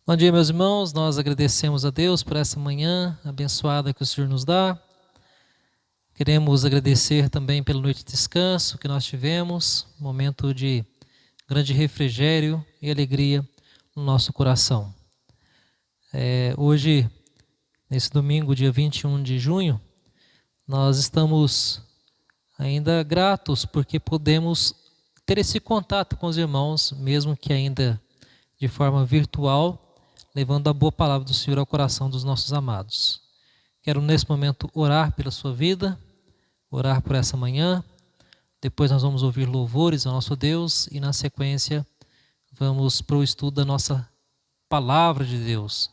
Bom dia, meus irmãos. Nós agradecemos a Deus por essa manhã abençoada que o Senhor nos dá. Queremos agradecer também pela noite de descanso que nós tivemos, momento de grande refrigério e alegria no nosso coração. Hoje, nesse domingo, dia 21 de junho, nós estamos ainda gratos porque podemos ter esse contato com os irmãos, mesmo que ainda de forma virtual, levando a boa palavra do Senhor ao coração dos nossos amados. Quero nesse momento orar pela sua vida, orar por essa manhã, depois nós vamos ouvir louvores ao nosso Deus e na sequência vamos para o estudo da nossa palavra de Deus.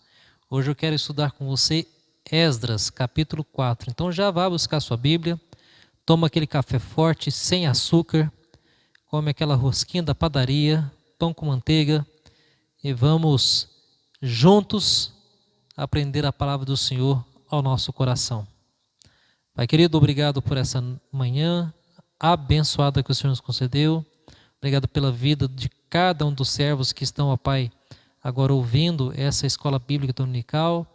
Hoje eu quero estudar com você Esdras, capítulo 4. Então já vá buscar sua Bíblia, toma aquele café forte, sem açúcar, come aquela rosquinha da padaria, pão com manteiga e vamos juntos aprender a palavra do Senhor ao nosso coração. Pai querido, obrigado por essa manhã abençoada que o Senhor nos concedeu. Obrigado pela vida de cada um dos servos que estão, ó Pai, agora ouvindo essa escola bíblica dominical,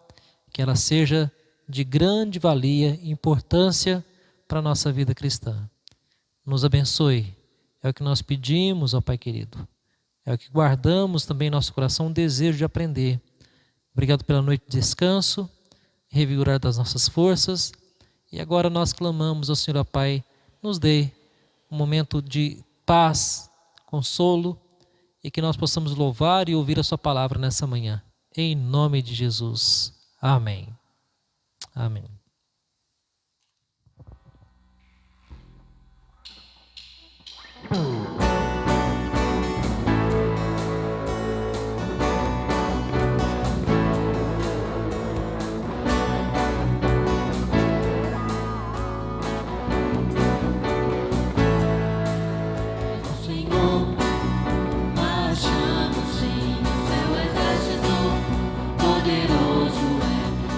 que ela seja de grande valia e importância para a nossa vida cristã. Nos abençoe, é o que nós pedimos, ó Pai querido. É o que guardamos também em nosso coração, um desejo de aprender. Obrigado pela noite de descanso, revigorar das nossas forças. E agora nós clamamos ao Senhor, ó Pai, nos dê um momento de paz, consolo, e que nós possamos louvar e ouvir a sua palavra nessa manhã. Em nome de Jesus. Amém. Amém.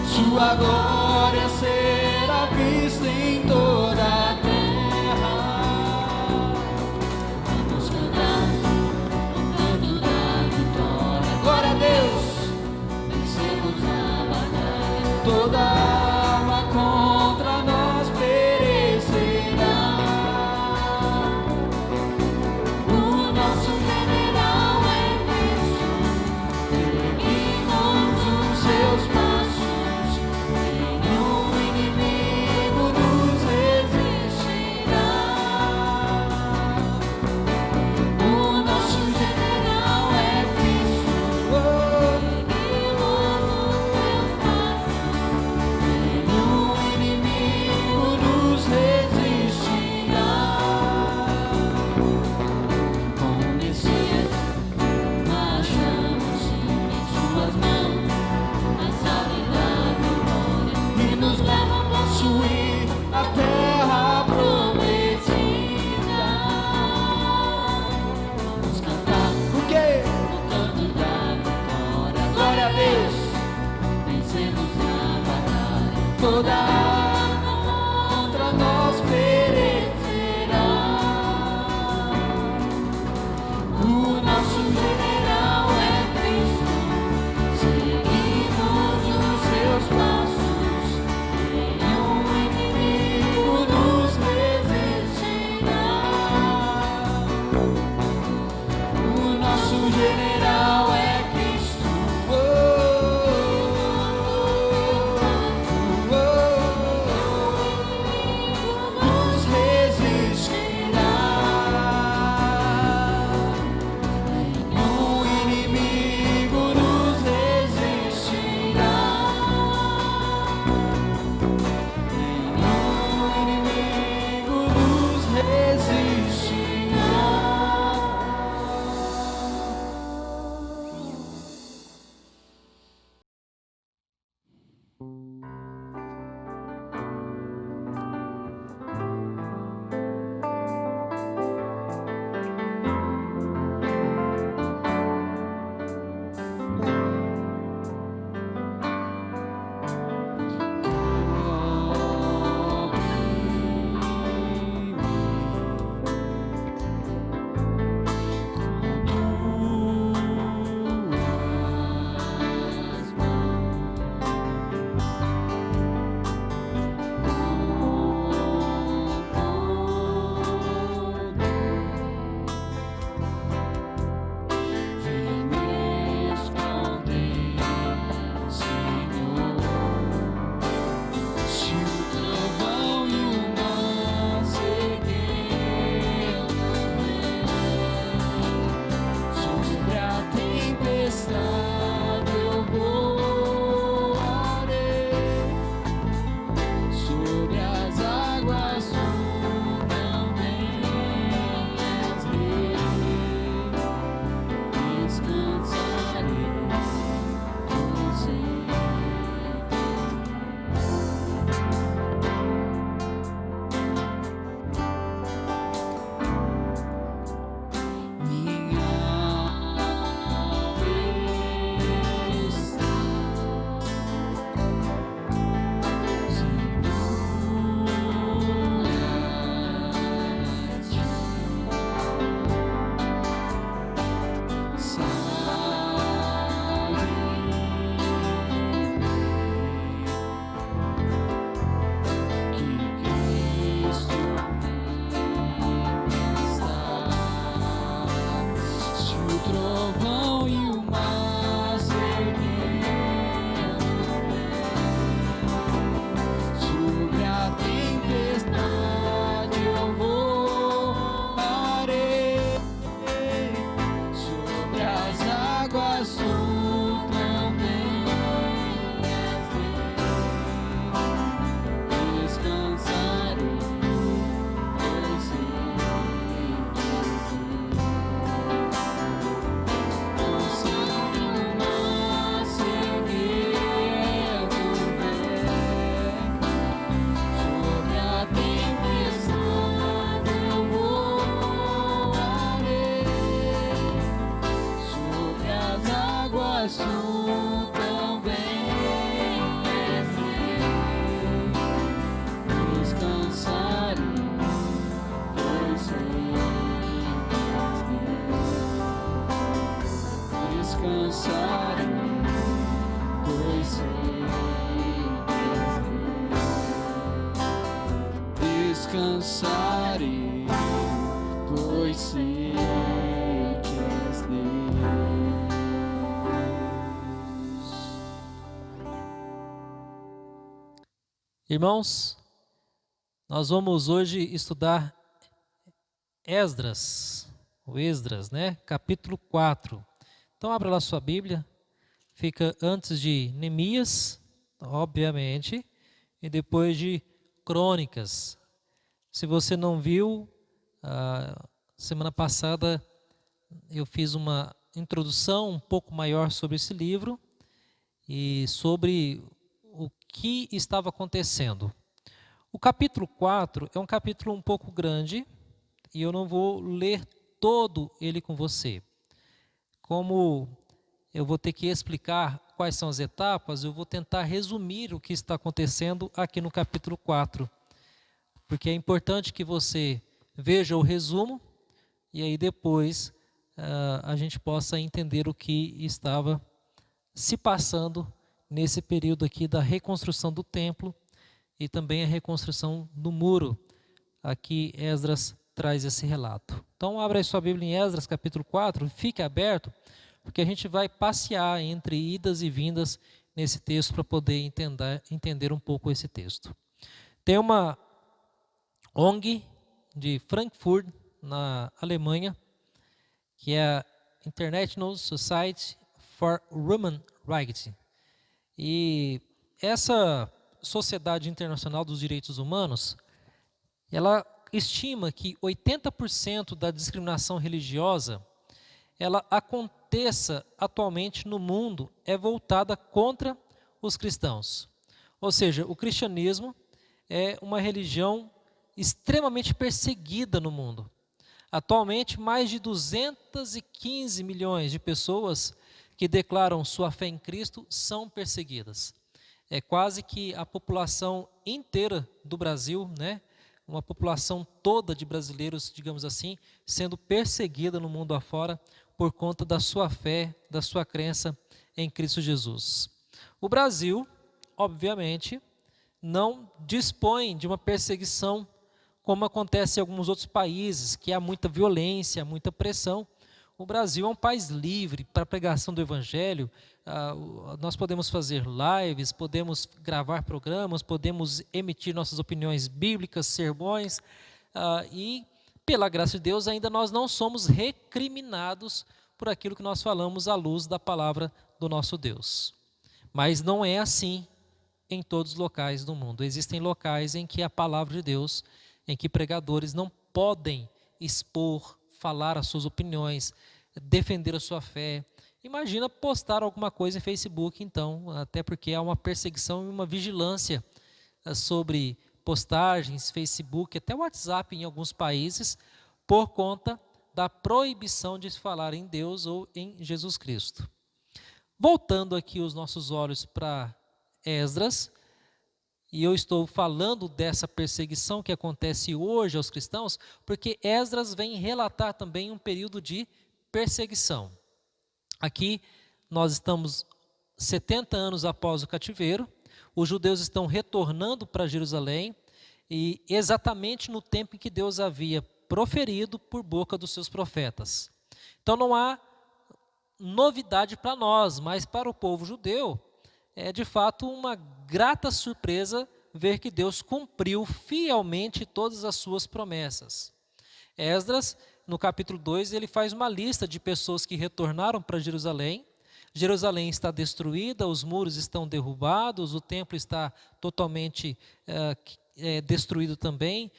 Sua glória descansarei, pois sei que és Deus. Irmãos, nós vamos hoje estudar Esdras, o Esdras, né? Capítulo 4. Então abra lá sua Bíblia, fica antes de Neemias, obviamente, e depois de Crônicas. Se você não viu, semana passada eu fiz uma introdução um pouco maior sobre esse livro e sobre o que estava acontecendo. O capítulo 4 é um capítulo um pouco grande e eu não vou ler todo ele com você. Como eu vou ter que explicar quais são as etapas, eu vou tentar resumir o que está acontecendo aqui no capítulo 4. Porque é importante que você veja o resumo e aí depois a gente possa entender o que estava se passando nesse período aqui da reconstrução do templo e também a reconstrução do muro. Aqui Esdras traz esse relato. Então abra aí sua Bíblia em Esdras capítulo 4, fique aberto, porque a gente vai passear entre idas e vindas nesse texto para poder entender um pouco esse texto. Tem uma ONG de Frankfurt, na Alemanha, que é a International Society for Human Rights. E essa Sociedade Internacional dos Direitos Humanos, ela estima que 80% da discriminação religiosa, ela aconteça atualmente no mundo, é voltada contra os cristãos. Ou seja, o cristianismo é uma religião extremamente perseguida no mundo. Atualmente, mais de 215 milhões de pessoas que declaram sua fé em Cristo são perseguidas. É quase que a população inteira do Brasil, né? Uma população toda de brasileiros, digamos assim, sendo perseguida no mundo afora por conta da sua fé, da sua crença em Cristo Jesus. O Brasil, obviamente, não dispõe de uma perseguição como acontece em alguns outros países, que há muita violência, muita pressão. O Brasil é um país livre para a pregação do Evangelho. Nós podemos fazer lives, podemos gravar programas, podemos emitir nossas opiniões bíblicas, sermões, e, pela graça de Deus, ainda nós não somos recriminados por aquilo que nós falamos à luz da palavra do nosso Deus. Mas não é assim em todos os locais do mundo. Existem locais em que a palavra de Deus, em que pregadores não podem expor, falar as suas opiniões, defender a sua fé. Imagina postar alguma coisa em Facebook, então, até porque há uma perseguição e uma vigilância sobre postagens, Facebook, até WhatsApp em alguns países, por conta da proibição de se falar em Deus ou em Jesus Cristo. Voltando aqui os nossos olhos para Esdras, e eu estou falando dessa perseguição que acontece hoje aos cristãos, porque Esdras vem relatar também um período de perseguição. Aqui nós estamos 70 anos após o cativeiro, os judeus estão retornando para Jerusalém, e exatamente no tempo em que Deus havia proferido por boca dos seus profetas. Então não há novidade para nós, mas para o povo judeu, é de fato uma grata surpresa ver que Deus cumpriu fielmente todas as suas promessas. Esdras, no capítulo 2, ele faz uma lista de pessoas que retornaram para Jerusalém. Jerusalém está destruída, os muros estão derrubados, o templo está totalmente destruído também.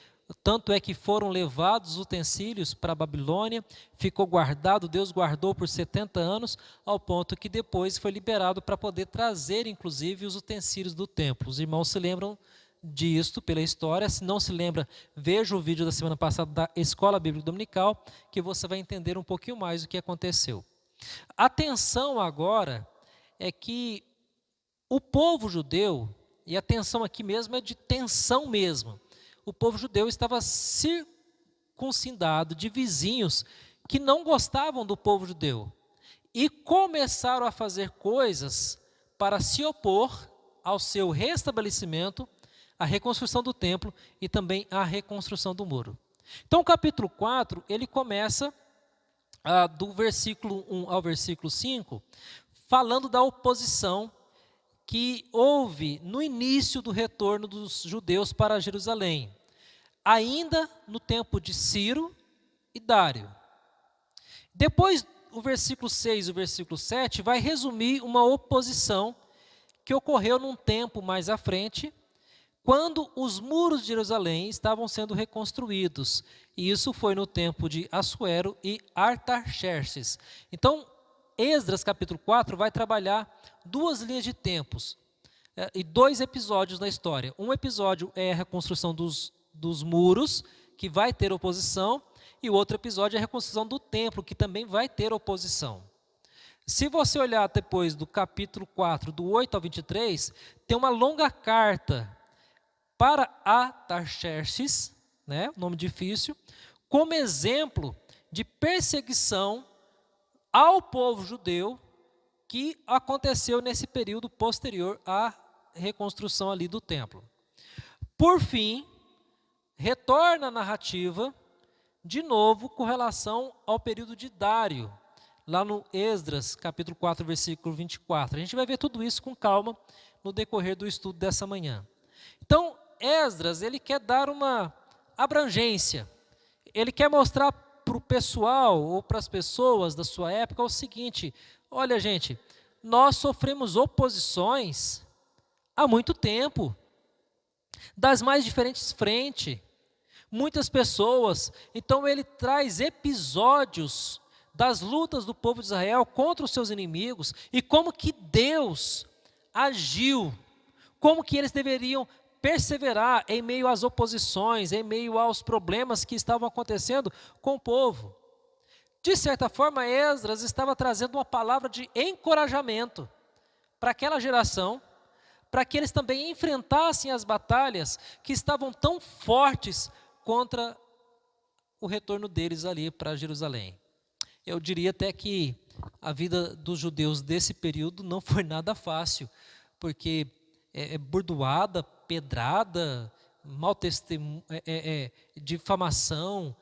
Tanto é que foram levados os utensílios para a Babilônia, ficou guardado, Deus guardou por 70 anos, ao ponto que depois foi liberado para poder trazer, inclusive, os utensílios do templo. Os irmãos se lembram disto pela história. Se não se lembra, veja o vídeo da semana passada da Escola Bíblica Dominical, que você vai entender um pouquinho mais o que aconteceu. Atenção agora é que o povo judeu, e a tensão aqui mesmo é de tensão mesmo, o povo judeu estava circuncidado de vizinhos que não gostavam do povo judeu e começaram a fazer coisas para se opor ao seu restabelecimento, a reconstrução do templo e também a reconstrução do muro. Então o capítulo 4, ele começa do versículo 1 ao versículo 5, falando da oposição que houve no início do retorno dos judeus para Jerusalém, ainda no tempo de Ciro e Dário. Depois, o versículo 6 e o versículo 7 vai resumir uma oposição que ocorreu num tempo mais à frente, quando os muros de Jerusalém estavam sendo reconstruídos. E isso foi no tempo de Assuero e Artaxerxes. Então, Esdras capítulo 4 vai trabalhar duas linhas de tempos e dois episódios na história. Um episódio é a reconstrução dos muros, que vai ter oposição, e o outro episódio é a reconstrução do templo, que também vai ter oposição. Se você olhar depois do capítulo 4, do 8 ao 23, tem uma longa carta para Artaxerxes, né, nome difícil, como exemplo de perseguição ao povo judeu que aconteceu nesse período posterior à reconstrução ali do templo. Por fim, retorna a narrativa de novo com relação ao período de Dário, lá no Esdras, capítulo 4, versículo 24. A gente vai ver tudo isso com calma no decorrer do estudo dessa manhã. Então, Esdras, ele quer dar uma abrangência, ele quer mostrar para o pessoal ou para as pessoas da sua época o seguinte: olha, gente, nós sofremos oposições há muito tempo, das mais diferentes frentes, muitas pessoas. Então ele traz episódios das lutas do povo de Israel contra os seus inimigos e como que Deus agiu, como que eles deveriam perseverar em meio às oposições, em meio aos problemas que estavam acontecendo com o povo. De certa forma, Esdras estava trazendo uma palavra de encorajamento para aquela geração, para que eles também enfrentassem as batalhas que estavam tão fortes contra o retorno deles ali para Jerusalém. Eu diria até que a vida dos judeus desse período não foi nada fácil, porque burdoada, pedrada, mau testemunho, difamação,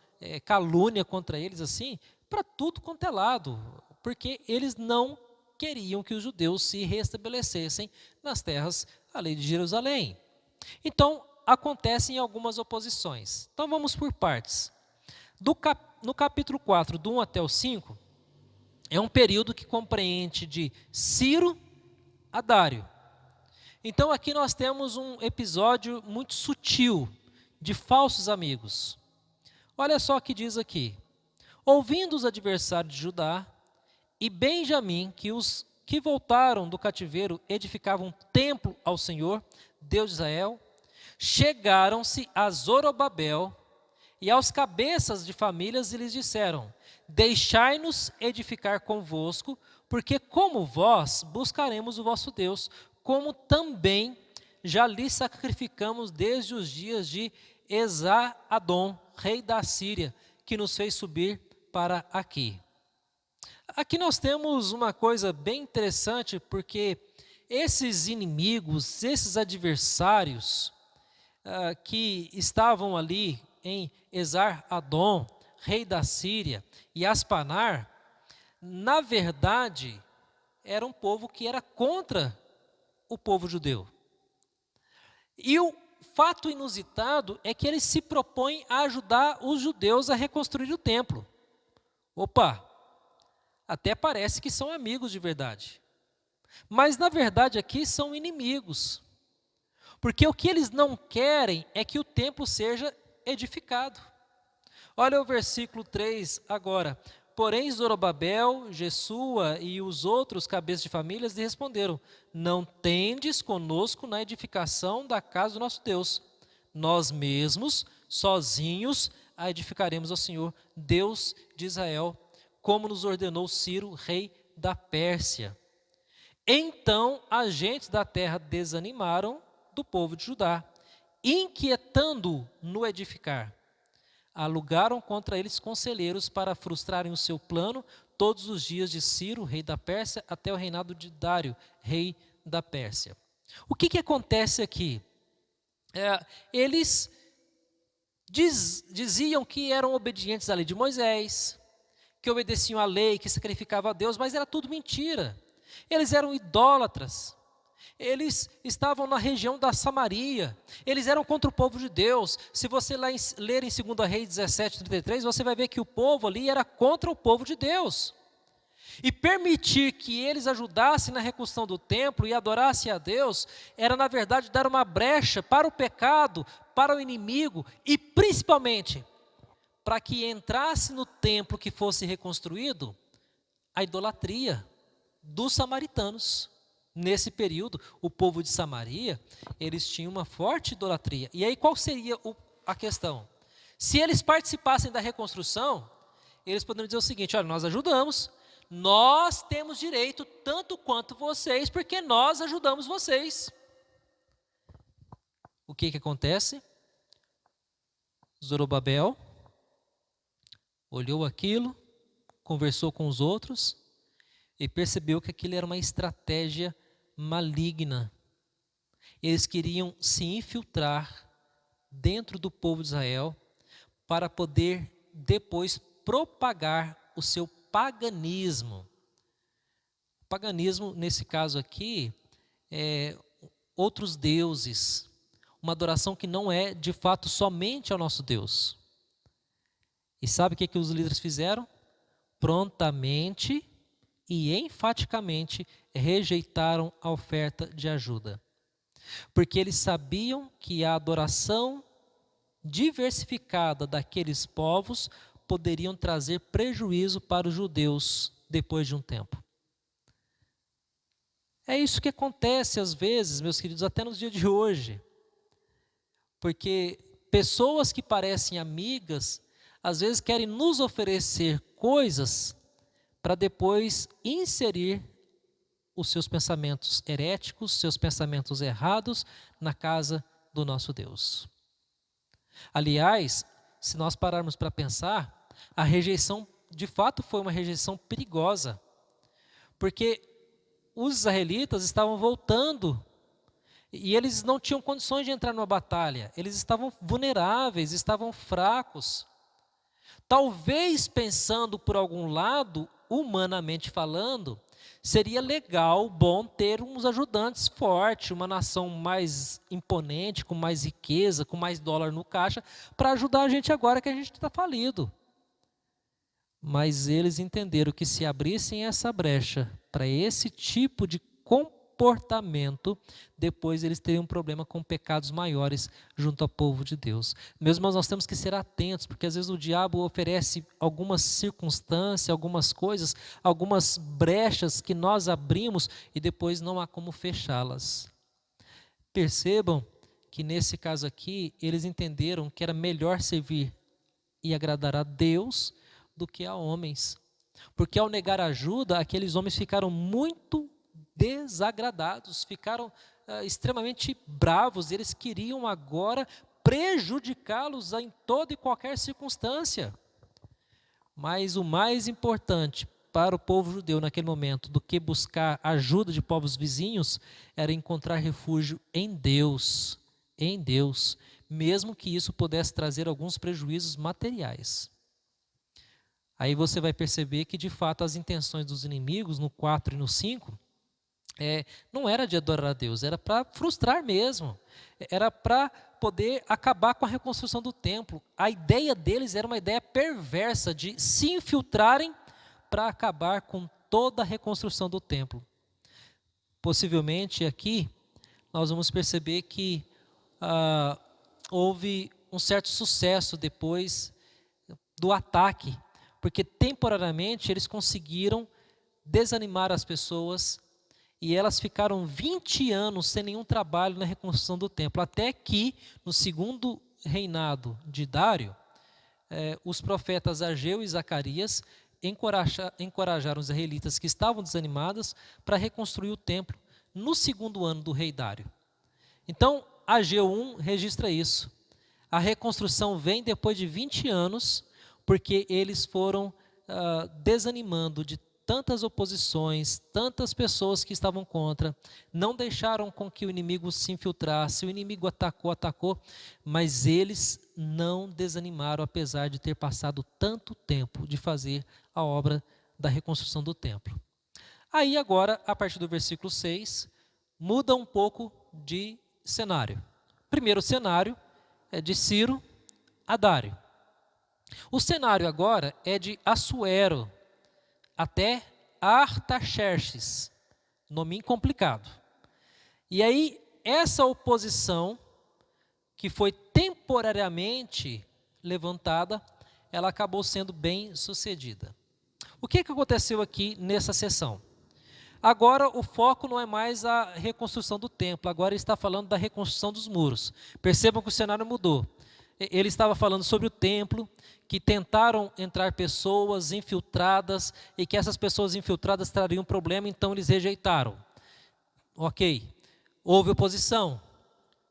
calúnia contra eles, assim, para tudo quanto é lado, porque eles não queriam que os judeus se restabelecessem nas terras ali de Jerusalém. Então, acontecem algumas oposições. Então, vamos por partes. No capítulo 4, do 1 até o 5, é um período que compreende de Ciro a Dário. Então, aqui nós temos um episódio muito sutil de falsos amigos. Olha só o que diz aqui: ouvindo os adversários de Judá e Benjamim, que os que voltaram do cativeiro edificavam um templo ao Senhor, Deus de Israel, chegaram-se a Zorobabel e aos cabeças de famílias e lhes disseram: deixai-nos edificar convosco, porque como vós buscaremos o vosso Deus, como também já lhe sacrificamos desde os dias de Esar-Adom, rei da Síria, que nos fez subir para aqui. Aqui nós temos uma coisa bem interessante, porque esses inimigos, esses adversários que estavam ali em Esar-Adom, rei da Síria, e Aspanar, na verdade, era um povo que era contra o povo judeu. E o fato inusitado é que eles se propõem a ajudar os judeus a reconstruir o templo. Opa, até parece que são amigos de verdade. Mas na verdade aqui são inimigos. Porque o que eles não querem é que o templo seja edificado. Olha o versículo 3 agora. Porém, Zorobabel, Jesua e os outros cabeças de famílias lhe responderam: não tendes conosco na edificação da casa do nosso Deus. Nós mesmos, sozinhos, a edificaremos ao Senhor, Deus de Israel, como nos ordenou Ciro, rei da Pérsia. Então, agentes da terra desanimaram do povo de Judá, inquietando no edificar. Alugaram contra eles conselheiros para frustrarem o seu plano todos os dias de Ciro, rei da Pérsia, até o reinado de Dário, rei da Pérsia. O que acontece aqui? eles diziam que eram obedientes à lei de Moisés, que obedeciam à lei, que sacrificavam a Deus, mas era tudo mentira. Eles eram idólatras. Eles estavam na região da Samaria. Eles eram contra o povo de Deus. Se você ler em 2 Reis 17:33, você vai ver que o povo ali era contra o povo de Deus. E permitir que eles ajudassem na reconstrução do templo e adorassem a Deus, era na verdade dar uma brecha para o pecado, para o inimigo e principalmente para que entrasse no templo que fosse reconstruído a idolatria dos samaritanos. Nesse período, o povo de Samaria, eles tinham uma forte idolatria. E aí qual seria a questão? Se eles participassem da reconstrução, eles poderiam dizer o seguinte: olha, nós ajudamos, nós temos direito tanto quanto vocês, porque nós ajudamos vocês. O que acontece? Zorobabel olhou aquilo, conversou com os outros e percebeu que aquilo era uma estratégia maligna. Eles queriam se infiltrar dentro do povo de Israel para poder depois propagar o seu paganismo. O paganismo, nesse caso aqui, é outros deuses, uma adoração que não é de fato somente ao nosso Deus. E sabe o que os líderes fizeram? Prontamente e enfaticamente rejeitaram a oferta de ajuda, porque eles sabiam que a adoração diversificada daqueles povos poderiam trazer prejuízo para os judeus depois de um tempo. É isso que acontece às vezes, meus queridos, até nos dias de hoje, porque pessoas que parecem amigas, às vezes querem nos oferecer coisas para depois inserir os seus pensamentos heréticos, seus pensamentos errados na casa do nosso Deus. Aliás, se nós pararmos para pensar, a rejeição de fato foi uma rejeição perigosa, porque os israelitas estavam voltando e eles não tinham condições de entrar numa batalha, eles estavam vulneráveis, estavam fracos. Talvez pensando por algum lado, humanamente falando, seria legal, bom ter uns ajudantes fortes, uma nação mais imponente, com mais riqueza, com mais dólar no caixa, para ajudar a gente agora que a gente está falido. Mas eles entenderam que se abrissem essa brecha para esse tipo de comportamento, depois eles teriam um problema com pecados maiores junto ao povo de Deus. Meus irmãos, nós temos que ser atentos, porque às vezes o diabo oferece algumas circunstâncias, algumas coisas, algumas brechas que nós abrimos e depois não há como fechá-las. Percebam que nesse caso aqui, eles entenderam que era melhor servir e agradar a Deus do que a homens. Porque ao negar ajuda, aqueles homens ficaram muito desagradados, ficaram extremamente bravos, eles queriam agora prejudicá-los em toda e qualquer circunstância. Mas o mais importante para o povo judeu naquele momento do que buscar ajuda de povos vizinhos era encontrar refúgio em Deus, mesmo que isso pudesse trazer alguns prejuízos materiais. Aí você vai perceber que de fato as intenções dos inimigos no 4 e no 5 não era de adorar a Deus, era para frustrar mesmo, era para poder acabar com a reconstrução do templo. A ideia deles era uma ideia perversa de se infiltrarem para acabar com toda a reconstrução do templo. Possivelmente aqui nós vamos perceber que houve um certo sucesso depois do ataque, porque temporariamente eles conseguiram desanimar as pessoas e elas ficaram 20 anos sem nenhum trabalho na reconstrução do templo, até que no segundo reinado de Dário, os profetas Ageu e Zacarias encorajaram os israelitas que estavam desanimados para reconstruir o templo no segundo ano do rei Dário. Então, Ageu 1 registra isso. A reconstrução vem depois de 20 anos, porque eles foram desanimando de tantas oposições, tantas pessoas que estavam contra, não deixaram com que o inimigo se infiltrasse, o inimigo atacou, mas eles não desanimaram, apesar de ter passado tanto tempo de fazer a obra da reconstrução do templo. Aí agora, a partir do versículo 6, muda um pouco de cenário. Primeiro cenário é de Ciro a Dário. O cenário agora é de Assuero até Artaxerxes, nome complicado. E aí, essa oposição, que foi temporariamente levantada, ela acabou sendo bem sucedida. O que aconteceu aqui nessa sessão? Agora o foco não é mais a reconstrução do templo, agora ele está falando da reconstrução dos muros. Percebam que o cenário mudou. Ele estava falando sobre o templo, que tentaram entrar pessoas infiltradas e que essas pessoas infiltradas trariam problema, então eles rejeitaram. Ok, houve oposição,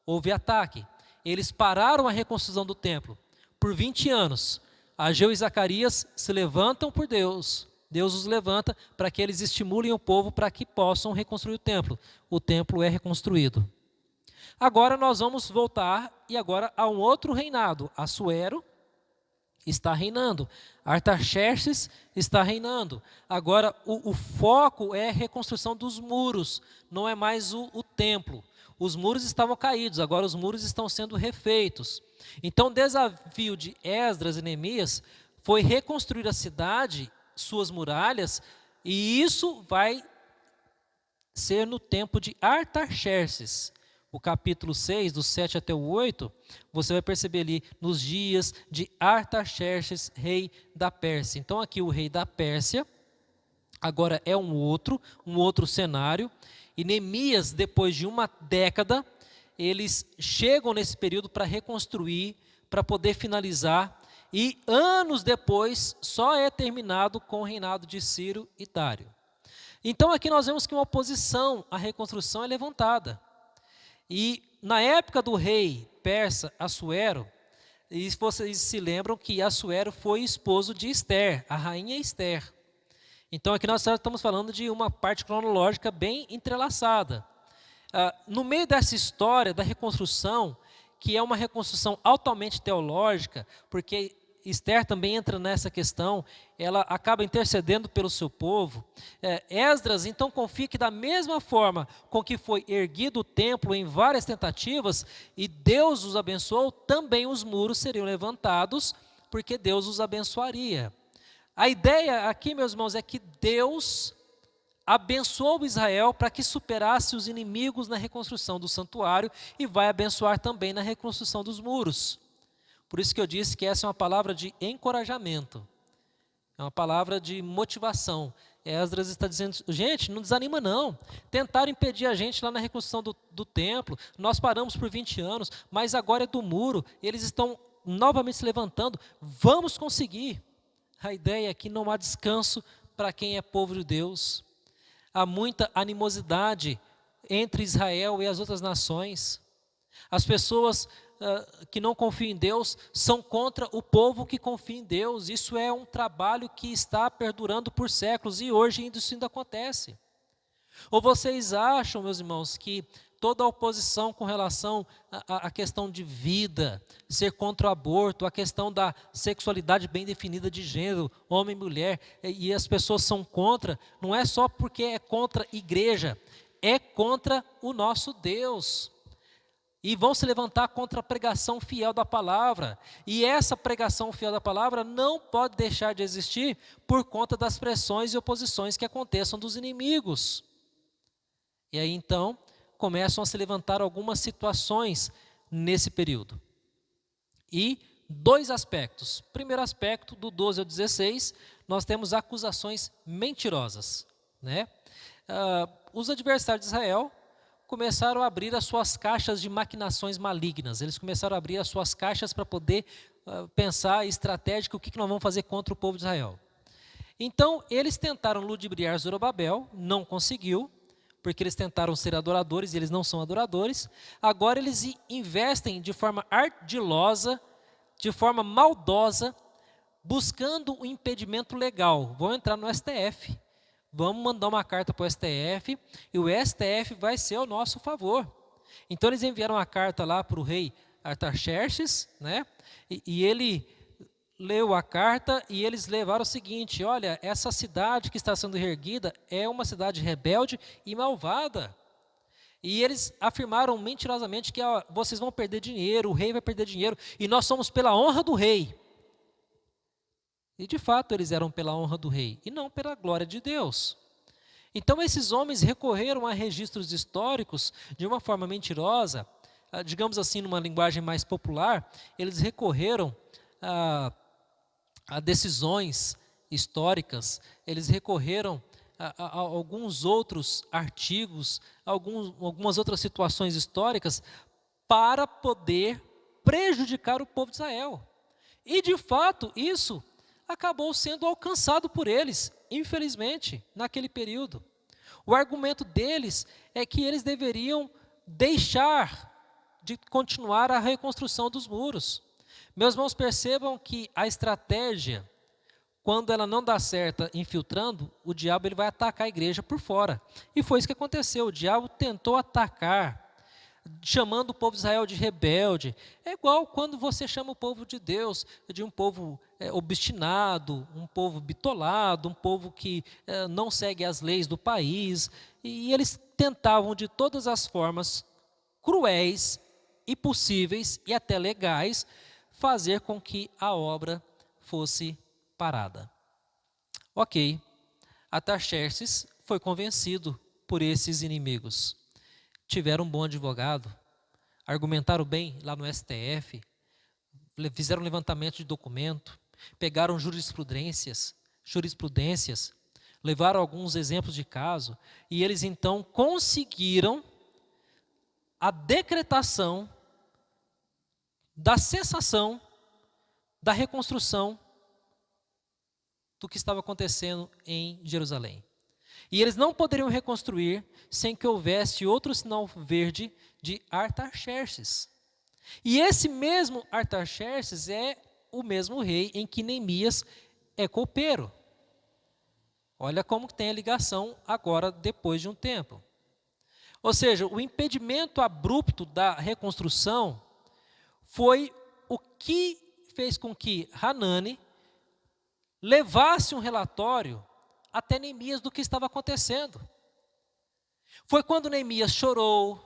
houve ataque. Eles pararam a reconstrução do templo. Por 20 anos, Ageu e Zacarias se levantam por Deus. Deus os levanta para que eles estimulem o povo para que possam reconstruir o templo. O templo é reconstruído. Agora nós vamos voltar e agora a um outro reinado. Assuero está reinando. Artaxerxes está reinando. Agora o foco é a reconstrução dos muros, não é mais o templo. Os muros estavam caídos, agora os muros estão sendo refeitos. Então o desafio de Esdras e Neemias foi reconstruir a cidade, suas muralhas, e isso vai ser no tempo de Artaxerxes. O capítulo 6, do 7 até o 8, você vai perceber ali, nos dias de Artaxerxes, rei da Pérsia. Então aqui o rei da Pérsia, agora é um outro cenário, e Neemias, depois de uma década, eles chegam nesse período para reconstruir, para poder finalizar, e anos depois só é terminado com o reinado de Ciro e Dário. Então aqui nós vemos que uma oposição à reconstrução é levantada. E na época do rei persa Assuero, e vocês se lembram que Assuero foi esposo de Ester, a rainha Ester. Então aqui nós estamos falando de uma parte cronológica bem entrelaçada. No meio dessa história da reconstrução, que é uma reconstrução altamente teológica, porque Ester também entra nessa questão, ela acaba intercedendo pelo seu povo. Esdras então confia que da mesma forma com que foi erguido o templo em várias tentativas, e Deus os abençoou, também os muros seriam levantados, porque Deus os abençoaria. A ideia aqui, meus irmãos, é que Deus abençoou Israel para que superasse os inimigos na reconstrução do santuário e vai abençoar também na reconstrução dos muros. Por isso que eu disse que essa é uma palavra de encorajamento, é uma palavra de motivação. Esdras está dizendo, gente, não desanima não, tentaram impedir a gente lá na reconstrução do templo, nós paramos por 20 anos, mas agora é do muro, eles estão novamente se levantando, vamos conseguir. A ideia é que não há descanso para quem é povo de Deus, há muita animosidade entre Israel e as outras nações. As pessoas que não confiam em Deus são contra o povo que confia em Deus. Isso é um trabalho que está perdurando por séculos e hoje isso ainda acontece. Ou vocês acham, meus irmãos, que toda a oposição com relação à questão de vida, ser contra o aborto, a questão da sexualidade bem definida de gênero, homem e mulher, e as pessoas são contra, não é só porque é contra a igreja, é contra o nosso Deus. E vão se levantar contra a pregação fiel da palavra. E essa pregação fiel da palavra não pode deixar de existir por conta das pressões e oposições que aconteçam dos inimigos. E aí então começam a se levantar algumas situações nesse período. E dois aspectos. Primeiro aspecto, do 12 ao 16, nós temos acusações mentirosas. Os adversários de Israel começaram a abrir as suas caixas de maquinações malignas. Eles começaram a abrir as suas caixas para poder pensar estratégico o que nós vamos fazer contra o povo de Israel. Então, eles tentaram ludibriar Zorobabel, não conseguiu, porque eles tentaram ser adoradores e eles não são adoradores. Agora eles investem de forma ardilosa, de forma maldosa, buscando um impedimento legal. Vão entrar no STF. vamos mandar uma carta para o STF e o STF vai ser ao nosso favor. Então eles enviaram uma carta lá para o rei Artaxerxes, né? E ele leu a carta e eles levaram o seguinte: olha, essa cidade que está sendo reerguida é uma cidade rebelde e malvada. E eles afirmaram mentirosamente que vocês vão perder dinheiro, o rei vai perder dinheiro, e nós somos pela honra do rei. E de fato eles eram pela honra do rei, e não pela glória de Deus. Então esses homens recorreram a registros históricos de uma forma mentirosa, digamos assim, numa linguagem mais popular, eles recorreram a decisões históricas, eles recorreram a alguns outros artigos, algumas outras situações históricas para poder prejudicar o povo de Israel. E de fato isso acabou sendo alcançado por eles, infelizmente, naquele período. O argumento deles é que eles deveriam deixar de continuar a reconstrução dos muros. Meus irmãos, percebam que a estratégia, quando ela não dá certo infiltrando, o diabo ele vai atacar a igreja por fora. E foi isso que aconteceu. O diabo tentou atacar, chamando o povo de Israel de rebelde. É igual quando você chama o povo de Deus de um povo obstinado, um povo bitolado, um povo que não segue as leis do país. E eles tentavam de todas as formas cruéis e possíveis e até legais fazer com que a obra fosse parada. Ok, Artaxerxes foi convencido por esses inimigos. Tiveram um bom advogado, argumentaram bem lá no STF, fizeram um levantamento de documento, pegaram jurisprudências, levaram alguns exemplos de caso, e eles então conseguiram a decretação da cessação da reconstrução do que estava acontecendo em Jerusalém. E eles não poderiam reconstruir sem que houvesse outro sinal verde de Artaxerxes. E esse mesmo Artaxerxes é o mesmo rei em que Neemias é copeiro. Olha como tem a ligação agora, depois de um tempo. Ou seja, o impedimento abrupto da reconstrução foi o que fez com que Hanani levasse um relatório até Neemias do que estava acontecendo. Foi quando Neemias chorou,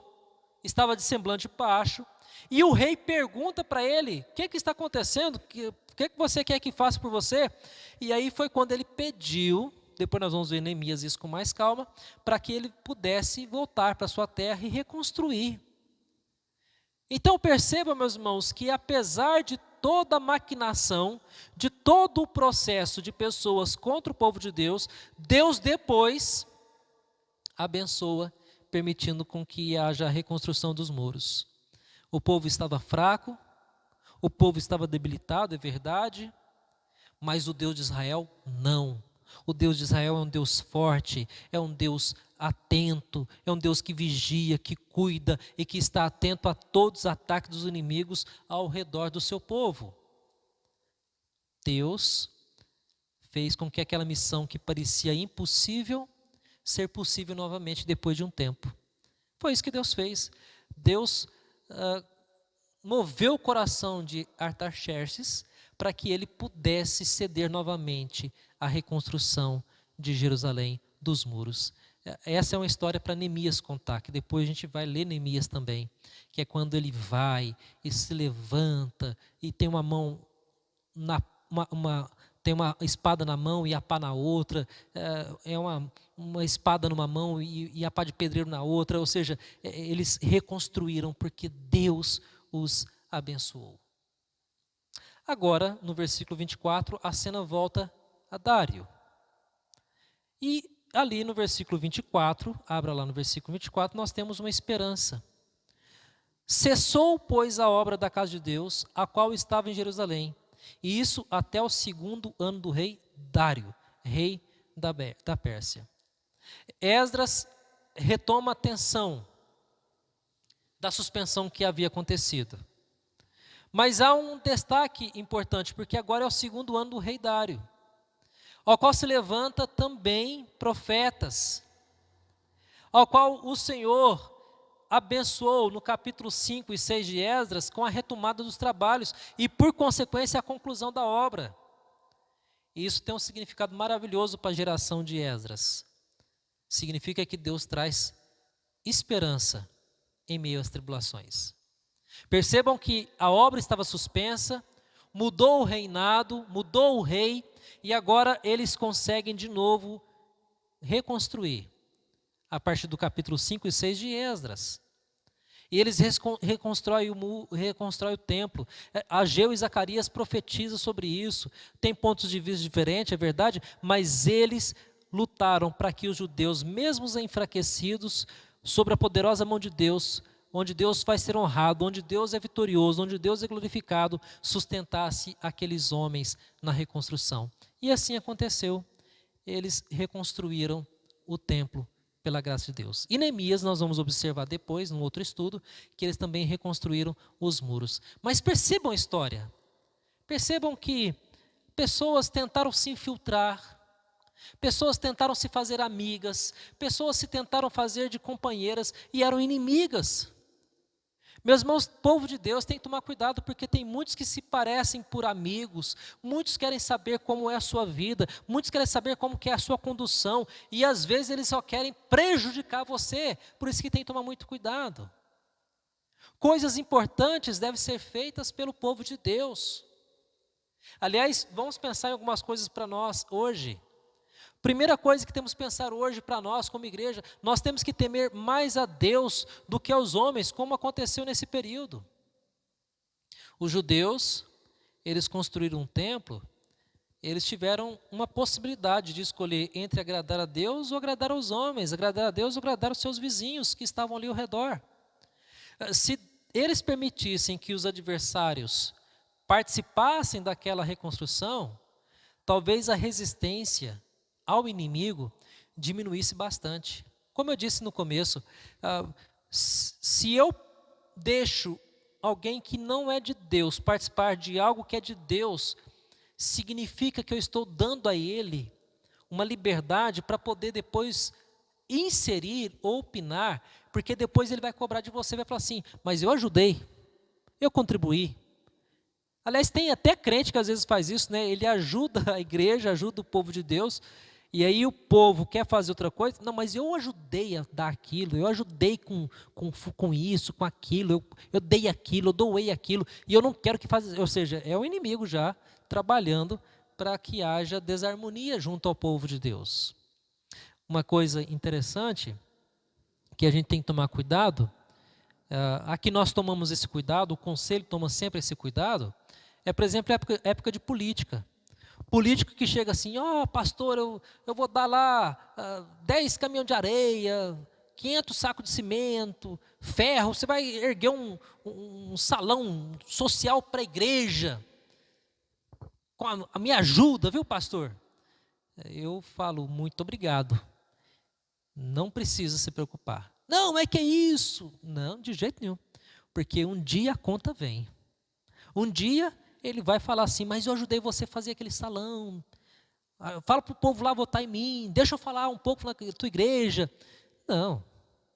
estava de semblante baixo, e o rei pergunta para ele: o que está acontecendo? O que você quer que faça por você? E aí foi quando ele pediu, depois nós vamos ver Neemias isso com mais calma, para que ele pudesse voltar para sua terra e reconstruir. Então perceba, meus irmãos, que apesar de toda a maquinação, de todo o processo de pessoas contra o povo de Deus, Deus depois abençoa, permitindo com que haja a reconstrução dos muros. O povo estava fraco, o povo estava debilitado, é verdade, mas o Deus de Israel não. O Deus de Israel é um Deus forte, é um Deus atento, é um Deus que vigia, que cuida e que está atento a todos os ataques dos inimigos ao redor do seu povo. Deus fez com que aquela missão que parecia impossível, ser possível novamente depois de um tempo. Foi isso que Deus fez. Deus moveu o coração de Artaxerxes para que ele pudesse ceder novamente à reconstrução de Jerusalém, dos muros. Essa é uma história para Neemias contar, que depois a gente vai ler Neemias também, que é quando ele vai e se levanta e tem uma mão, tem uma espada na mão e a pá na outra, é uma espada numa mão e a pá de pedreiro na outra, ou seja, eles reconstruíram porque Deus os abençoou. Agora, no versículo 24, a cena volta a Dário. E ali no versículo 24, abra lá no versículo 24, nós temos uma esperança. Cessou, pois, a obra da casa de Deus, a qual estava em Jerusalém, e isso até o 2º ano do rei Dário, rei da Pérsia. Esdras retoma a atenção da suspensão que havia acontecido. Mas há um destaque importante, porque agora é o 2º ano do rei Dário. ao qual se levanta também profetas, ao qual o Senhor abençoou no capítulo 5 e 6 de Esdras com a retomada dos trabalhos e, por consequência, a conclusão da obra. E isso tem um significado maravilhoso para a geração de Esdras. Significa que Deus traz esperança em meio às tribulações. Percebam que a obra estava suspensa, mudou o reinado, mudou o rei, e agora eles conseguem de novo reconstruir, a partir do capítulo 5 e 6 de Esdras. E eles reconstroem o templo. Ageu e Zacarias profetizam sobre isso. Tem pontos de vista diferentes, é verdade, mas eles lutaram para que os judeus, mesmo enfraquecidos, sobre a poderosa mão de Deus, onde Deus vai ser honrado, onde Deus é vitorioso, onde Deus é glorificado, sustentasse aqueles homens na reconstrução. E assim aconteceu. Eles reconstruíram o templo pela graça de Deus. E Neemias, nós vamos observar depois, num outro estudo, que eles também reconstruíram os muros. Mas percebam a história. Percebam que pessoas tentaram se infiltrar, pessoas tentaram se fazer amigas, pessoas se tentaram fazer de companheiras e eram inimigas. Meus irmãos, povo de Deus tem que tomar cuidado, porque tem muitos que se parecem por amigos, muitos querem saber como é a sua vida, muitos querem saber como que é a sua condução, e às vezes eles só querem prejudicar você, por isso que tem que tomar muito cuidado. Coisas importantes devem ser feitas pelo povo de Deus. Aliás, vamos pensar em algumas coisas para nós hoje. Primeira coisa que temos que pensar hoje para nós como igreja, nós temos que temer mais a Deus do que aos homens, como aconteceu nesse período. Os judeus, eles construíram um templo, eles tiveram uma possibilidade de escolher entre agradar a Deus ou agradar aos homens, agradar a Deus ou agradar aos seus vizinhos que estavam ali ao redor. Se eles permitissem que os adversários participassem daquela reconstrução, talvez a resistência ao inimigo diminuísse bastante. Como eu disse no começo, se eu deixo alguém que não é de Deus participar de algo que é de Deus, significa que eu estou dando a ele uma liberdade para poder depois inserir ou opinar, porque depois ele vai cobrar de você, vai falar assim, mas eu ajudei, eu contribuí. Aliás, tem até crente que às vezes faz isso, né? Ele ajuda a igreja, ajuda o povo de Deus, e aí o povo quer fazer outra coisa, não, mas eu ajudei a dar aquilo, eu ajudei com isso, com aquilo, eu dei aquilo, eu doei aquilo, e eu não quero que faça, ou seja, é o inimigo já trabalhando para que haja desarmonia junto ao povo de Deus. Uma coisa interessante, que a gente tem que tomar cuidado, aqui nós tomamos esse cuidado, o conselho toma sempre esse cuidado, é, por exemplo, época de política. Político que chega assim, pastor, eu vou dar lá 10 caminhões de areia, 500 sacos de cimento, ferro, você vai erguer um salão social para a igreja, com a minha ajuda, viu, pastor? Eu falo, muito obrigado, não precisa se preocupar. Não, é que é isso. Não, de jeito nenhum, porque um dia a conta vem. Um dia ele vai falar assim, mas eu ajudei você a fazer aquele salão, fala para o povo lá votar em mim, deixa eu falar um pouco na tua igreja. Não,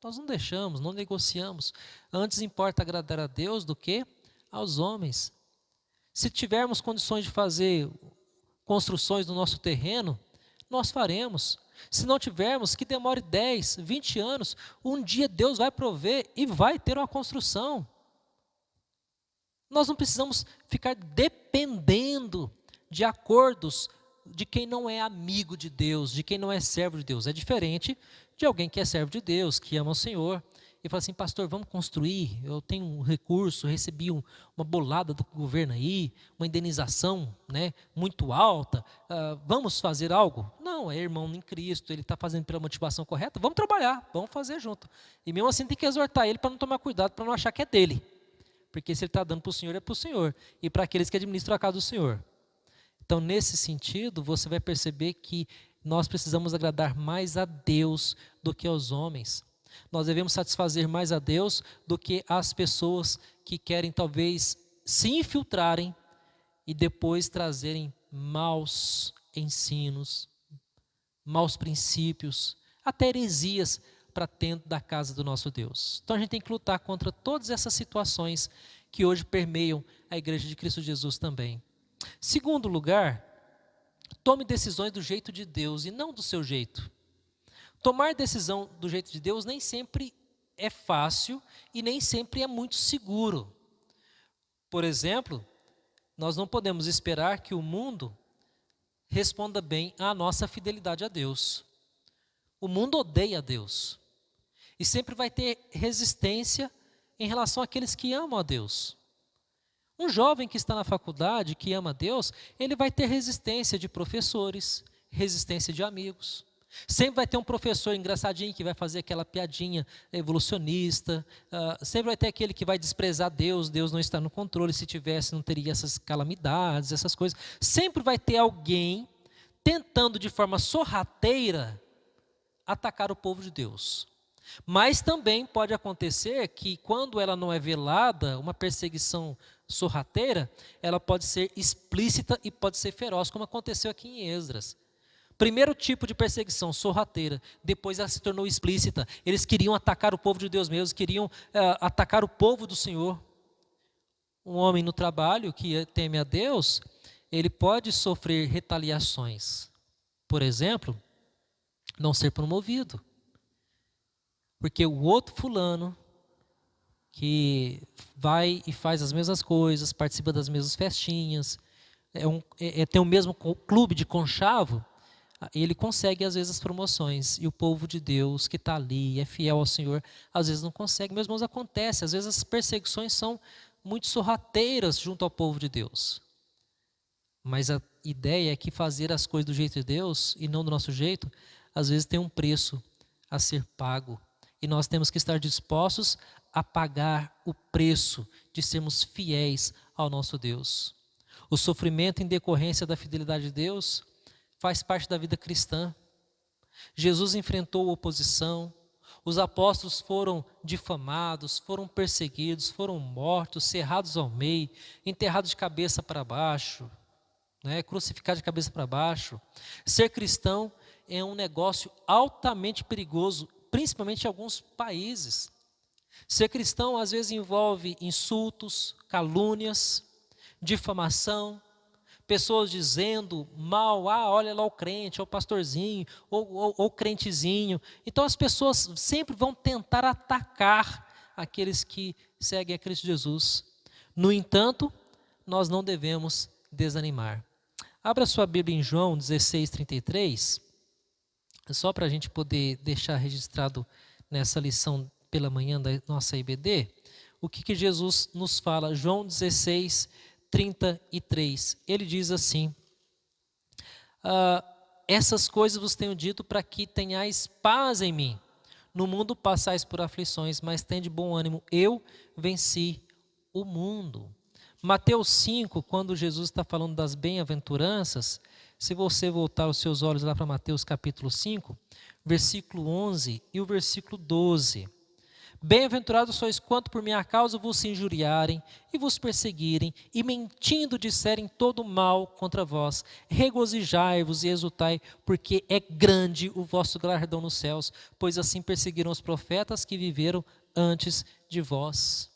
nós não deixamos, não negociamos. Antes importa agradar a Deus do que aos homens. Se tivermos condições de fazer construções no nosso terreno, nós faremos. Se não tivermos, que demore 10, 20 anos, um dia Deus vai prover e vai ter uma construção. Nós não precisamos ficar dependendo de acordos de quem não é amigo de Deus, de quem não é servo de Deus. É diferente de alguém que é servo de Deus, que ama o Senhor, e fala assim, pastor, vamos construir, eu tenho um recurso, recebi uma bolada do governo aí, uma indenização, né, muito alta, vamos fazer algo? Não, é irmão em Cristo, ele está fazendo pela motivação correta, vamos trabalhar, vamos fazer junto. E mesmo assim tem que exortar ele para não tomar cuidado, para não achar que é dele. Porque se ele está dando para o Senhor, é para o Senhor. E para aqueles que administram a casa do Senhor. Então, nesse sentido, você vai perceber que nós precisamos agradar mais a Deus do que aos homens. Nós devemos satisfazer mais a Deus do que as pessoas que querem talvez se infiltrarem e depois trazerem maus ensinos, maus princípios, até heresias para dentro da casa do nosso Deus. Então a gente tem que lutar contra todas essas situações que hoje permeiam a igreja de Cristo Jesus também. Segundo lugar, tome decisões do jeito de Deus e não do seu jeito. Tomar decisão do jeito de Deus nem sempre é fácil e nem sempre é muito seguro. Por exemplo, nós não podemos esperar que o mundo responda bem à nossa fidelidade a Deus. O mundo odeia a Deus e sempre vai ter resistência em relação àqueles que amam a Deus. Um jovem que está na faculdade, que ama a Deus, ele vai ter resistência de professores, resistência de amigos. Sempre vai ter um professor engraçadinho que vai fazer aquela piadinha evolucionista. Sempre vai ter aquele que vai desprezar Deus. Deus não está no controle. Se tivesse, não teria essas calamidades, essas coisas. Sempre vai ter alguém tentando de forma sorrateira atacar o povo de Deus. Mas também pode acontecer que quando ela não é velada, uma perseguição sorrateira, ela pode ser explícita e pode ser feroz, como aconteceu aqui em Esdras. Primeiro tipo de perseguição, sorrateira, depois ela se tornou explícita. Eles queriam atacar o povo de Deus mesmo, queriam atacar o povo do Senhor. Um homem no trabalho que teme a Deus, ele pode sofrer retaliações. Por exemplo, não ser promovido. Porque o outro fulano, que vai e faz as mesmas coisas, participa das mesmas festinhas, tem o mesmo clube de conchavo, ele consegue às vezes as promoções. E o povo de Deus que está ali, é fiel ao Senhor, às vezes não consegue. Meus irmãos, acontece, às vezes as perseguições são muito sorrateiras junto ao povo de Deus. Mas a ideia é que fazer as coisas do jeito de Deus e não do nosso jeito, às vezes tem um preço a ser pago. E nós temos que estar dispostos a pagar o preço de sermos fiéis ao nosso Deus. O sofrimento em decorrência da fidelidade de Deus faz parte da vida cristã. Jesus enfrentou oposição, os apóstolos foram difamados, foram perseguidos, foram mortos, cerrados ao meio, enterrados de cabeça para baixo, crucificados de cabeça para baixo. Ser cristão é um negócio altamente perigoso, principalmente em alguns países. Ser cristão às vezes envolve insultos, calúnias, difamação, pessoas dizendo mal, olha lá o crente, ou o pastorzinho, ou o crentezinho. Então as pessoas sempre vão tentar atacar aqueles que seguem a Cristo Jesus. No entanto, nós não devemos desanimar. Abra sua Bíblia em João 16:33, só para a gente poder deixar registrado nessa lição pela manhã da nossa IBD, o que Jesus nos fala. João 16:33, ele diz assim: essas coisas vos tenho dito para que tenhais paz em mim. No mundo passais por aflições, mas tende bom ânimo, eu venci o mundo. Mateus 5, quando Jesus está falando das bem-aventuranças, se você voltar os seus olhos lá para Mateus capítulo 5, versículo 11 e o versículo 12. Bem-aventurados sois quanto por minha causa vos injuriarem e vos perseguirem e mentindo disserem todo mal contra vós. Regozijai-vos e exultai, porque é grande o vosso galardão nos céus, pois assim perseguiram os profetas que viveram antes de vós.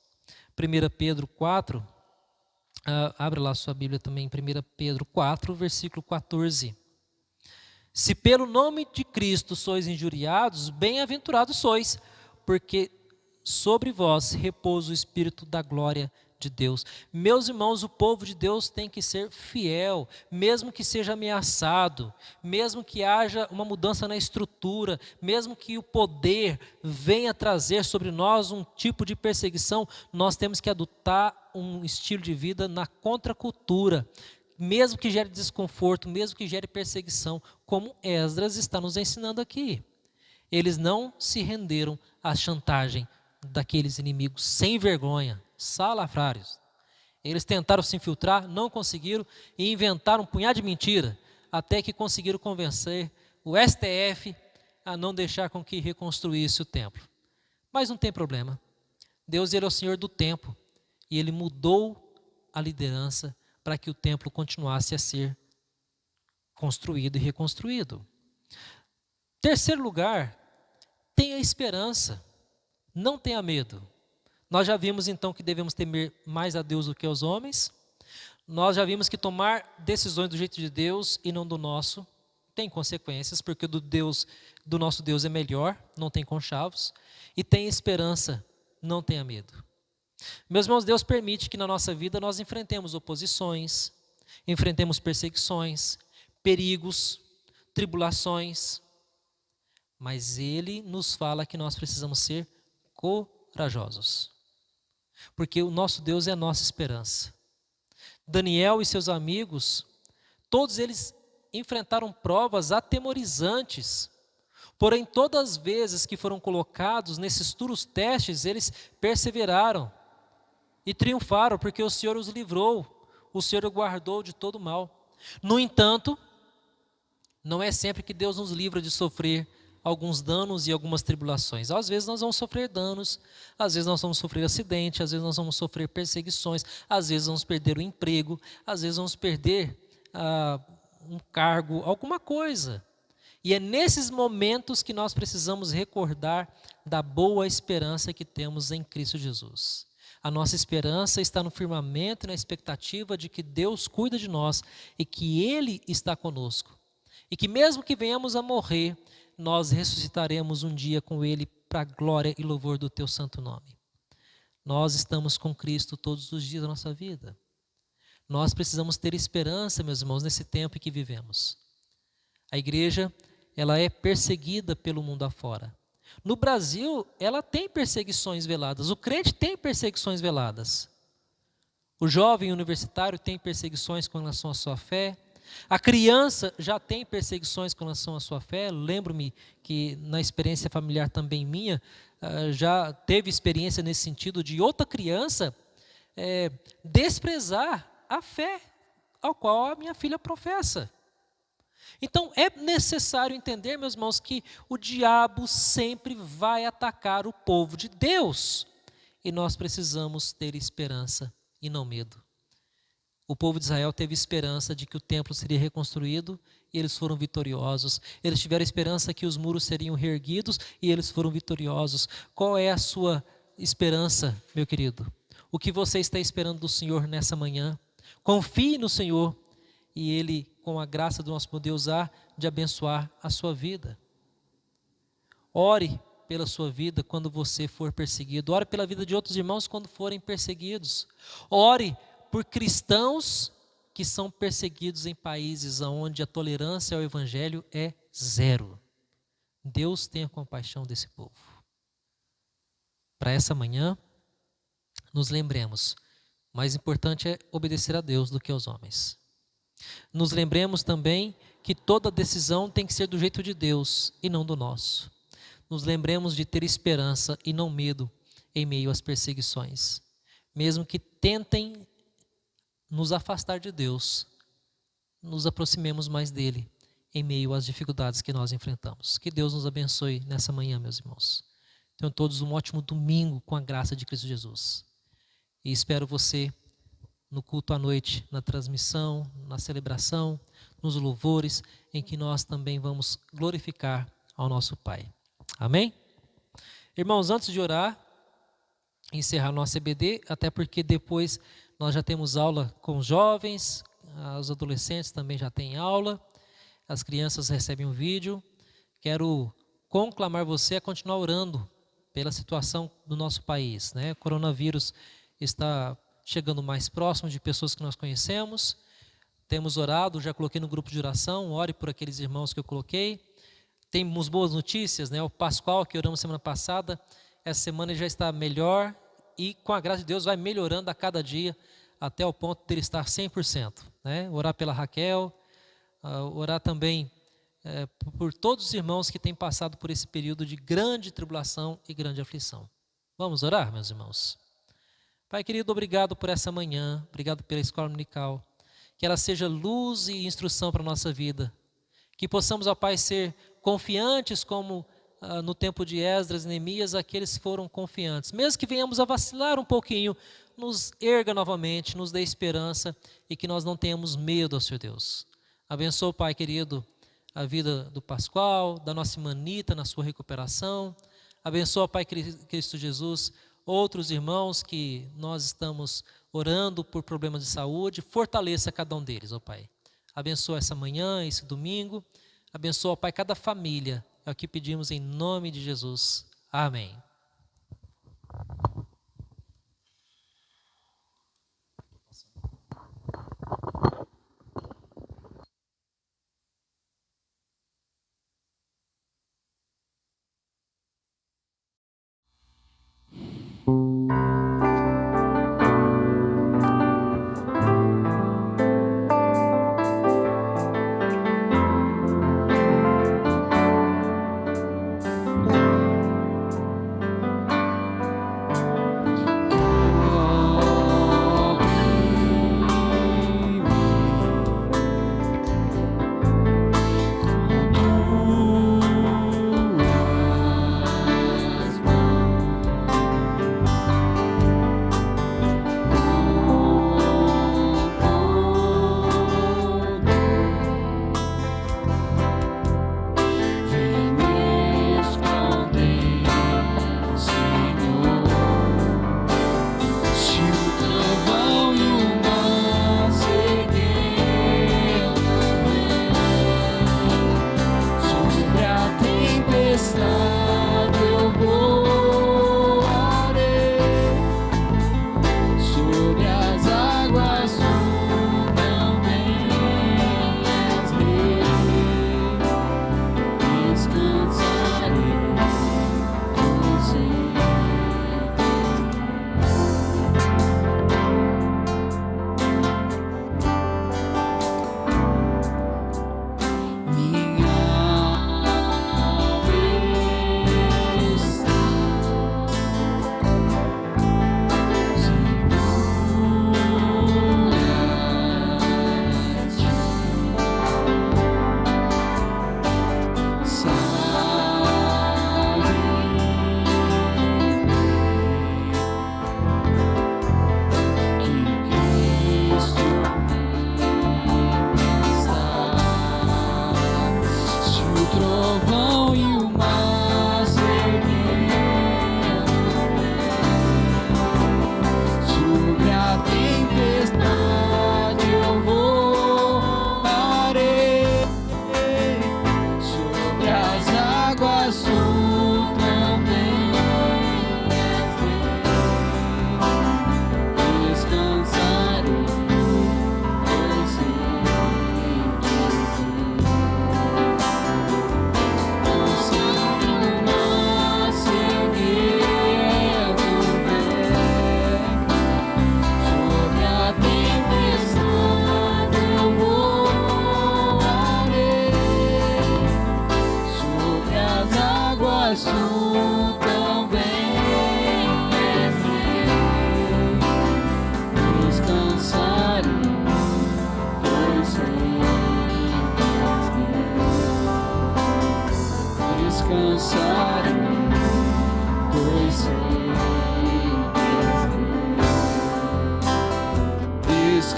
1 Pedro 4, abre lá sua Bíblia também, 1 Pedro 4, versículo 14. Se pelo nome de Cristo sois injuriados, bem-aventurados sois, porque sobre vós repousa o Espírito da glória de Deus. Meus irmãos, o povo de Deus tem que ser fiel, mesmo que seja ameaçado, mesmo que haja uma mudança na estrutura, mesmo que o poder venha trazer sobre nós um tipo de perseguição, nós temos que adotar um estilo de vida na contracultura, mesmo que gere desconforto, mesmo que gere perseguição, como Esdras está nos ensinando aqui. Eles não se renderam à chantagem daqueles inimigos sem vergonha, salafrários. Eles tentaram se infiltrar, não conseguiram e inventaram um punhado de mentira, até que conseguiram convencer o STF a não deixar com que reconstruísse o templo. Mas não tem problema. Deus, ele é o Senhor do tempo e ele mudou a liderança para que o templo continuasse a ser construído e reconstruído. Terceiro lugar, tenha esperança, não tenha medo. Nós já vimos então que devemos temer mais a Deus do que aos homens. Nós já vimos que tomar decisões do jeito de Deus e não do nosso tem consequências, porque do nosso Deus é melhor, não tem conchavos. E tenha esperança, não tenha medo. Meus irmãos, Deus permite que na nossa vida nós enfrentemos oposições, enfrentemos perseguições, perigos, tribulações, mas Ele nos fala que nós precisamos ser corajosos, porque o nosso Deus é a nossa esperança. Daniel e seus amigos, todos eles enfrentaram provas atemorizantes, porém todas as vezes que foram colocados nesses duros testes, eles perseveraram e triunfaram, porque o Senhor os livrou, o Senhor os guardou de todo mal. No entanto, não é sempre que Deus nos livra de sofrer alguns danos e algumas tribulações. Às vezes nós vamos sofrer danos, às vezes nós vamos sofrer acidente, às vezes nós vamos sofrer perseguições, às vezes vamos perder o emprego, às vezes vamos perder um cargo, alguma coisa. E é nesses momentos que nós precisamos recordar da boa esperança que temos em Cristo Jesus. A nossa esperança está no firmamento e na expectativa de que Deus cuida de nós e que Ele está conosco. E que mesmo que venhamos a morrer, nós ressuscitaremos um dia com Ele para a glória e louvor do Teu santo nome. Nós estamos com Cristo todos os dias da nossa vida. Nós precisamos ter esperança, meus irmãos, nesse tempo em que vivemos. A igreja, ela é perseguida pelo mundo afora. No Brasil, ela tem perseguições veladas. O crente tem perseguições veladas. O jovem universitário tem perseguições com relação à sua fé. A criança já tem perseguições com relação à sua fé. Lembro-me que na experiência familiar também minha, já teve experiência nesse sentido de outra criança desprezar a fé ao qual a minha filha professa. Então é necessário entender, meus irmãos, que o diabo sempre vai atacar o povo de Deus. E nós precisamos ter esperança e não medo. O povo de Israel teve esperança de que o templo seria reconstruído e eles foram vitoriosos. Eles tiveram esperança que os muros seriam reerguidos e eles foram vitoriosos. Qual é a sua esperança, meu querido? O que você está esperando do Senhor nessa manhã? Confie no Senhor e Ele, com a graça do nosso Deus, há de abençoar a sua vida. Ore pela sua vida quando você for perseguido. Ore pela vida de outros irmãos quando forem perseguidos. Ore por cristãos que são perseguidos em países onde a tolerância ao evangelho é zero. Deus tenha compaixão desse povo. Para essa manhã, nos lembremos, mais importante é obedecer a Deus do que aos homens. Nos lembremos também que toda decisão tem que ser do jeito de Deus e não do nosso. Nos lembremos de ter esperança e não medo em meio às perseguições. Mesmo que tentem nos afastar de Deus, nos aproximemos mais dele em meio às dificuldades que nós enfrentamos. Que Deus nos abençoe nessa manhã, meus irmãos. Tenham todos um ótimo domingo com a graça de Cristo Jesus. E espero você no culto à noite, na transmissão, na celebração, nos louvores, em que nós também vamos glorificar ao nosso Pai. Amém? Irmãos, antes de orar, encerrar nosso EBD, até porque depois nós já temos aula com os jovens, os adolescentes também já têm aula, as crianças recebem um vídeo. Quero conclamar você a continuar orando pela situação do nosso país, né? O coronavírus está chegando mais próximo de pessoas que nós conhecemos. Temos orado, já coloquei no grupo de oração, ore por aqueles irmãos que eu coloquei. Temos boas notícias, né? O Pascoal, que oramos semana passada, essa semana ele já está melhor e com a graça de Deus vai melhorando a cada dia até o ponto de ele estar 100%. Né? Orar pela Raquel, orar também por todos os irmãos que têm passado por esse período de grande tribulação e grande aflição. Vamos orar, meus irmãos? Pai querido, obrigado por essa manhã, obrigado pela escola dominical, que ela seja luz e instrução para a nossa vida, que possamos, ó Pai, ser confiantes como no tempo de Esdras e Neemias, aqueles foram confiantes. Mesmo que venhamos a vacilar um pouquinho, nos erga novamente, nos dê esperança e que nós não tenhamos medo, ó Senhor Deus. Abençoa, Pai querido, a vida do Pascoal, da nossa irmã Anita na sua recuperação. Abençoa, Pai Cristo Jesus, outros irmãos que nós estamos orando por problemas de saúde. Fortaleça cada um deles, ó Pai. Abençoa essa manhã, esse domingo. Abençoa, ó Pai, cada família. É o que pedimos em nome de Jesus. Amém.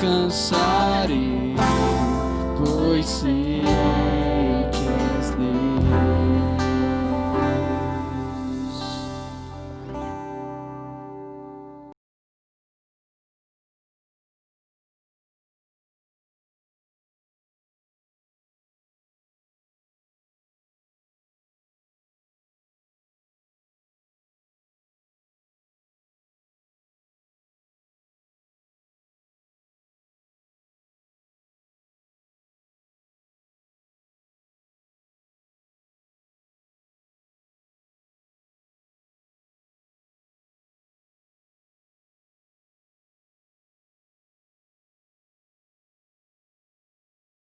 Descansarei, pois sei